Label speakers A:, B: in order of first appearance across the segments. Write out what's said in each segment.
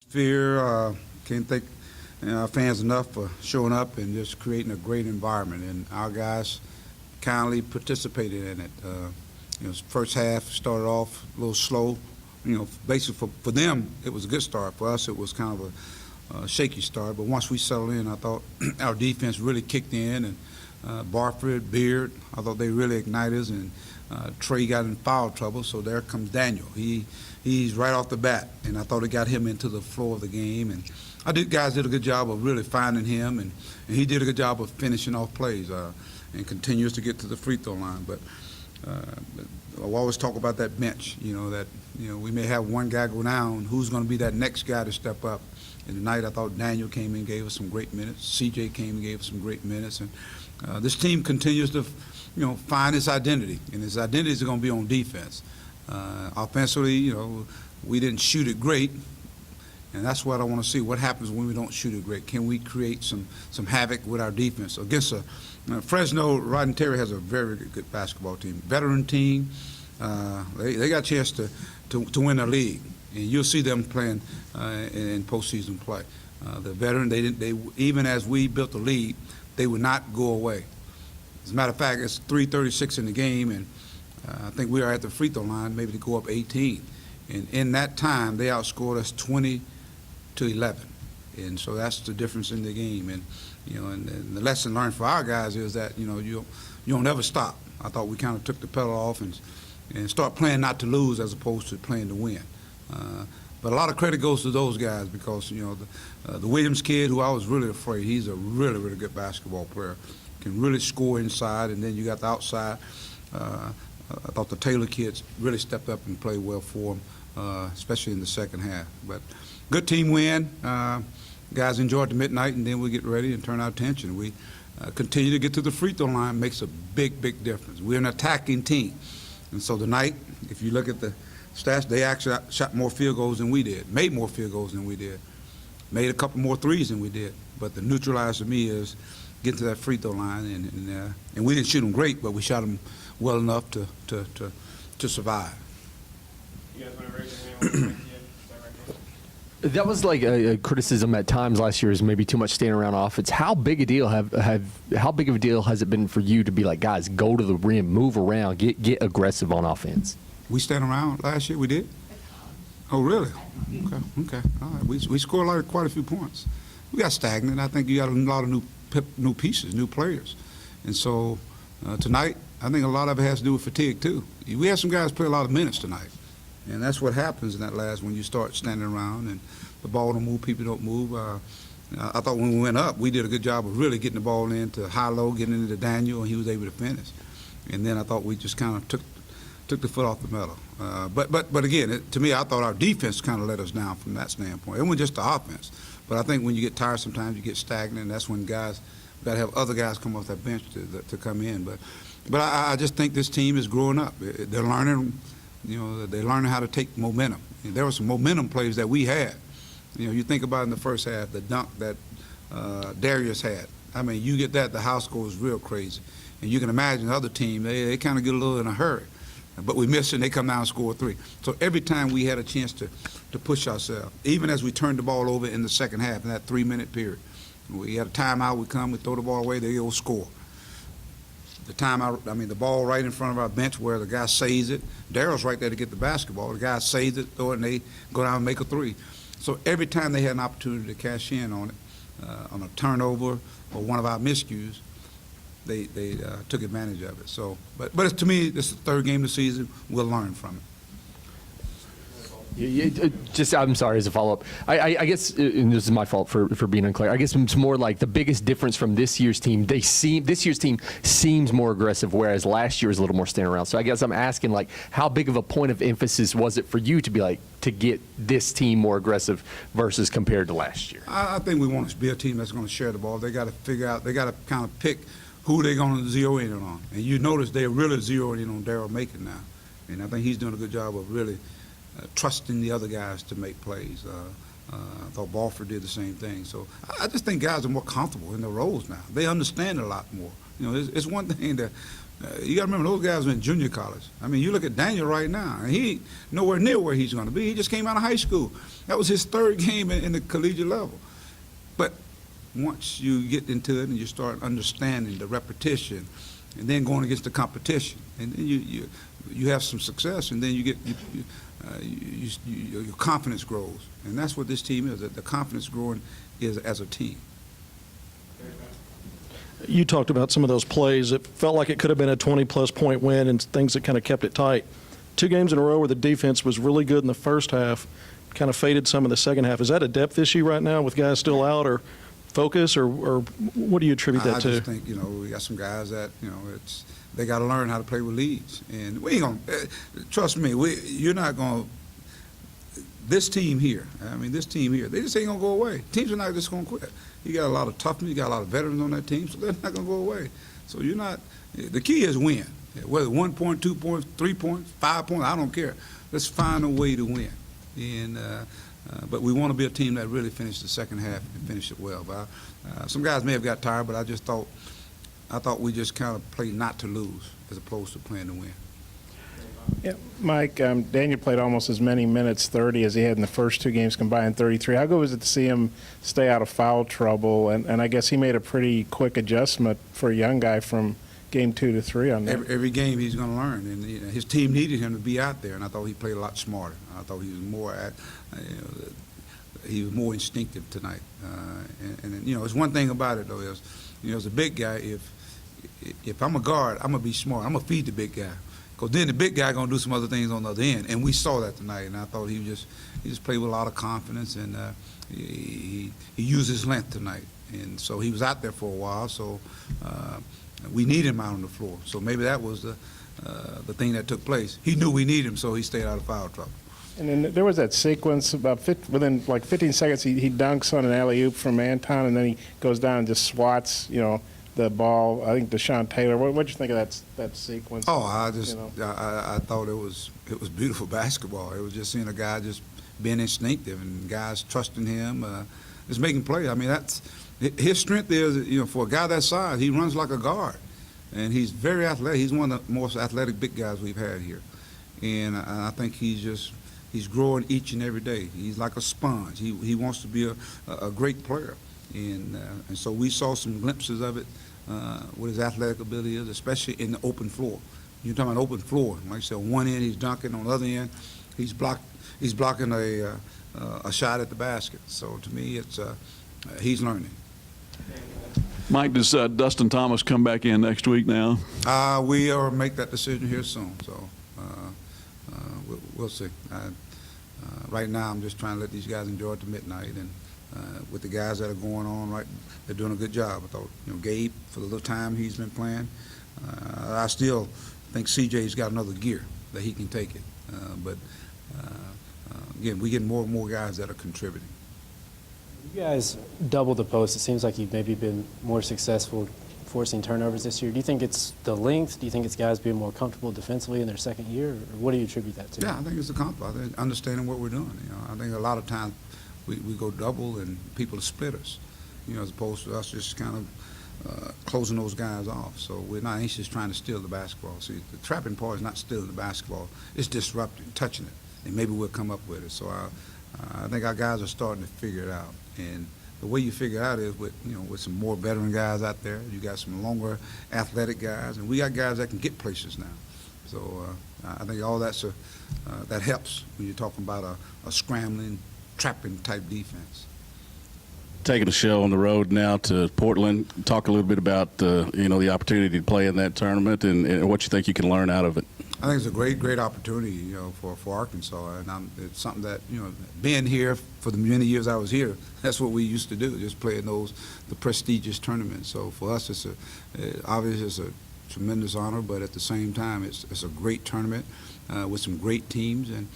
A: Fear, can't thank our fans enough for showing up and just creating a great environment. And our guys kindly participated in it. First half started off a little slow. Basically for them, it was a good start. For us, it was kind of a shaky start. But once we settled in, I thought our defense really kicked in. And Barford, Beard, I thought they really ignited us. And Trey got in foul trouble, so there comes Daniel. He's right off the bat, and I thought it got him into the flow of the game. And guys did a good job of really finding him, and he did a good job of finishing off plays and continues to get to the free throw line. But I always talk about that bench. We may have one guy go down. Who's going to be that next guy to step up? And tonight, I thought Daniel came in and gave us some great minutes. CJ came and gave us some great minutes, and this team continues to, find its identity, and its identity is going to be on defense. Offensively, we didn't shoot it great, and that's what I want to see. What happens when we don't shoot it great? Can we create some havoc with our defense against Fresno? Rod and Terry has a very good basketball team, veteran team. They got a chance to win the league, and you'll see them playing in postseason play. The veteran, they even as we built the lead, they would not go away. As a matter of fact, it's 3:36 in the game, and I think we are at the free throw line, maybe to go up 18. And in that time, they outscored us 20-11. And so that's the difference in the game. And and the lesson learned for our guys is that you don't ever stop. I thought we kind of took the pedal off and start playing not to lose as opposed to playing to win. But a lot of credit goes to those guys because the Williams kid, who I was really afraid, he's a really, really good basketball player, can really score inside, and then you got the outside. I thought the Taylor kids really stepped up and played well for them, especially in the second half. But good team win. Guys enjoyed the midnight, and then we get ready and turn our attention. We continue to get to the free throw line. Makes a big, big difference. We're an attacking team. And so tonight, if you look at the stats, they actually shot more field goals than we did, made more field goals than we did, made a couple more threes than we did. But the neutralizer to me is get to that free throw line, and we didn't shoot them great, but we shot them well enough to survive.
B: You guys want to raise your hand?
C: That was like a criticism at times last year is maybe too much standing around offense. How big a deal how big of a deal has it been for you to be like, guys, go to the rim, move around, get aggressive on offense?
A: We stand around last year. We did. Oh, really? Okay. All right. We scored quite a few points. We got stagnant. I think you got a lot of new pieces, new players, and so tonight I think a lot of it has to do with fatigue too. We had some guys play a lot of minutes tonight, and that's what happens in that last when you start standing around and the ball don't move, people don't move. I thought when we went up, we did a good job of really getting the ball into high-low, getting into Daniel, and he was able to finish. And then I thought we just kind of took the foot off the metal. But again, to me, I thought our defense kind of let us down from that standpoint. It wasn't just the offense. But I think when you get tired sometimes, you get stagnant, and that's when guys got to have other guys come off that bench to come in. But I just think this team is growing up. They're learning, they're learning how to take momentum. And there were some momentum plays that we had. You think about in the first half, the dunk that Darius had. I mean, you get that, the house goes real crazy. And you can imagine the other team, they kind of get a little in a hurry. But we missed it, and they come down and score 3. So every time we had a chance to push ourselves, even as we turned the ball over in the second half, in that 3-minute period. We had a timeout, we throw the ball away, they go score. The timeout, the ball right in front of our bench where the guy saves it. Daryl's right there to get the basketball. The guy saves it, throw it, and they go down and make a 3. So every time they had an opportunity to cash in on it, on a turnover or one of our miscues, they took advantage of it. So, but to me, this is the third game of the season. We'll learn from it.
C: I'm sorry, as a follow-up, I guess, and this is my fault for being unclear, I guess it's more like the biggest difference from this year's team, this year's team seems more aggressive, whereas last year was a little more standing around. So I guess I'm asking, like, how big of a point of emphasis was it for you to be like, to get this team more aggressive versus compared to last year?
A: I think we want to be a team that's going to share the ball. They got to figure out, they got to kind of pick who they're going to zero in on. And you notice they're really zeroing in on Daryl Macon now. And I think he's doing a good job of really trusting the other guys to make plays. I thought Balfour did the same thing. So I just think guys are more comfortable in their roles now. They understand it a lot more. It's one thing to You got to remember, those guys were in junior college. I mean, you look at Daniel right now, and he ain't nowhere near where he's going to be. He just came out of high school. That was his third game in the collegiate level. But once you get into it and you start understanding the repetition and then going against the competition, and then you have some success, and then you get your confidence grows. And that's what this team is. The confidence growing is as a team.
D: You talked about some of those plays. It felt like it could have been a 20-plus point win and things that kind of kept it tight. 2 games in a row where the defense was really good in the first half, kind of faded some in the second half. Is that a depth issue right now with guys still out, or focus, or what do you attribute that to?
A: I just think, we got some guys that, they got to learn how to play with leads. And we ain't going to, trust me, you're not going to, this team here, they just ain't going to go away. Teams are not just going to quit. You got a lot of toughness, you got a lot of veterans on that team, so they're not going to go away. So you're not, the key is win. Whether 1 point, 2 points, 3 points, 5 points, I don't care. Let's find a way to win. And but we want to be a team that really finished the second half and finish it well. But some guys may have got tired, but I thought we just kind of played not to lose as opposed to playing to win.
B: Yeah, Mike, Daniel played almost as many minutes, 30, as he had in the first 2 games combined, 33. How good was it to see him stay out of foul trouble? And I guess he made a pretty quick adjustment for a young guy from game 2 to 3 on that.
A: Every game he's going to learn, and his team needed him to be out there, and I thought he played a lot smarter. I thought he was more instinctive tonight. And it's one thing about it though is, as a big guy, if I'm a guard, I'm gonna be smart. I'm gonna feed the big guy, because then the big guy gonna do some other things on the other end, and we saw that tonight. And I thought he just played with a lot of confidence, and he used his length tonight, and so he was out there for a while. So we need him out on the floor. So maybe that was the thing that took place. He knew we needed him, so he stayed out of foul trouble.
B: And then there was that sequence within like 15 seconds, he dunks on an alley-oop from Anton, and then he goes down and just swats, the ball. I think Deshaun Taylor. What'd you think of that sequence?
A: Oh, I thought it was beautiful basketball. It was just seeing a guy just being instinctive and guys trusting him, just making plays. I mean, that's his strength is, for a guy that size, he runs like a guard, and he's very athletic. He's one of the most athletic big guys we've had here, and I think he's growing each and every day. He's like a sponge. He wants to be a great player, and so we saw some glimpses of it. What his athletic ability is, especially in the open floor. You're talking about open floor. Like I said, on one end he's dunking, on the other end he's blocking a shot at the basket. So to me, it's he's learning.
E: Mike, does Dustin Thomas come back in next week now?
A: We will make that decision here soon. So we'll see. Right now, I'm just trying to let these guys enjoy it to midnight, and with the guys that are going on, right, they're doing a good job. I thought, Gabe, for the little time he's been playing, I still think CJ's got another gear that he can take it. But again, we get more and more guys that are contributing.
F: You guys doubled the post. It seems like you've maybe been more successful forcing turnovers this year. Do you think it's the length? Do you think it's guys being more comfortable defensively in their second year? Or what do you attribute that to?
A: Yeah, I think it's a compliment. I think understanding what we're doing. I think a lot of times we go double and people split us, as opposed to us just kind of closing those guys off. So we're not anxious trying to steal the basketball. See, the trapping part is not stealing the basketball. It's disrupting, touching it, and maybe we'll come up with it. So I think our guys are starting to figure it out. And the way you figure it out is with some more veteran guys out there. You got some longer athletic guys, and we got guys that can get places now. So I think all that helps when you're talking about a scrambling, trapping type defense.
E: Taking the show on the road now to Portland. Talk a little bit about the opportunity to play in that tournament and what you think you can learn out of it.
A: I think it's a great opportunity, for Arkansas, and it's something that, being here for the many years I was here, that's what we used to do, just play in the prestigious tournaments. So for us, obviously it's a tremendous honor, but at the same time, it's a great tournament with some great teams, and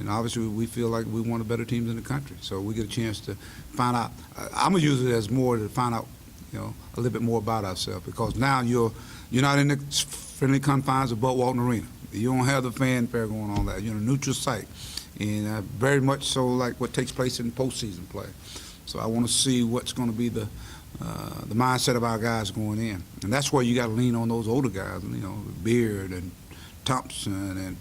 A: obviously we feel like we're one of the better teams in the country. So we get a chance to find out. I'm gonna use it as more to find out, a little bit more about ourselves, because now you're not in the friendly confines of Bud Walton Arena. You don't have the fanfare going on that. You're in a neutral site, and very much so like what takes place in postseason play. So I want to see what's going to be the mindset of our guys going in, and that's where you got to lean on those older guys, Beard and Thompson and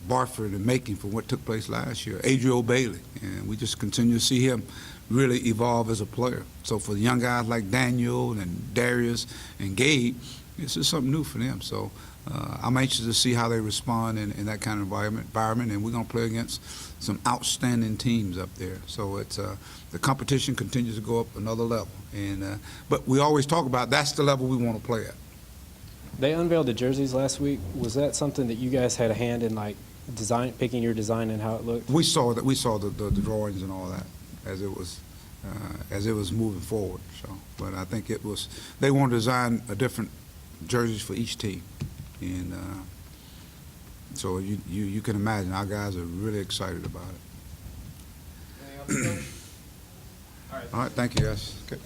A: Barford and Macon for what took place last year, Adriel Bailey, and we just continue to see him really evolve as a player. So for the young guys like Daniel and Darius and Gabe, this is something new for them. So I'm anxious to see how they respond in that kind of environment, and we're going to play against some outstanding teams up there. So it's the competition continues to go up another level, and but we always talk about that's the level we want to play at.
F: They unveiled the jerseys last week. Was that something that you guys had a hand in, like picking your design and how it looked?
A: We saw that. We saw the drawings and all that as it was moving forward. So, but I think they want to design a different jerseys for each team, and so you can imagine our guys are really excited about it. All right, thank you guys. Okay.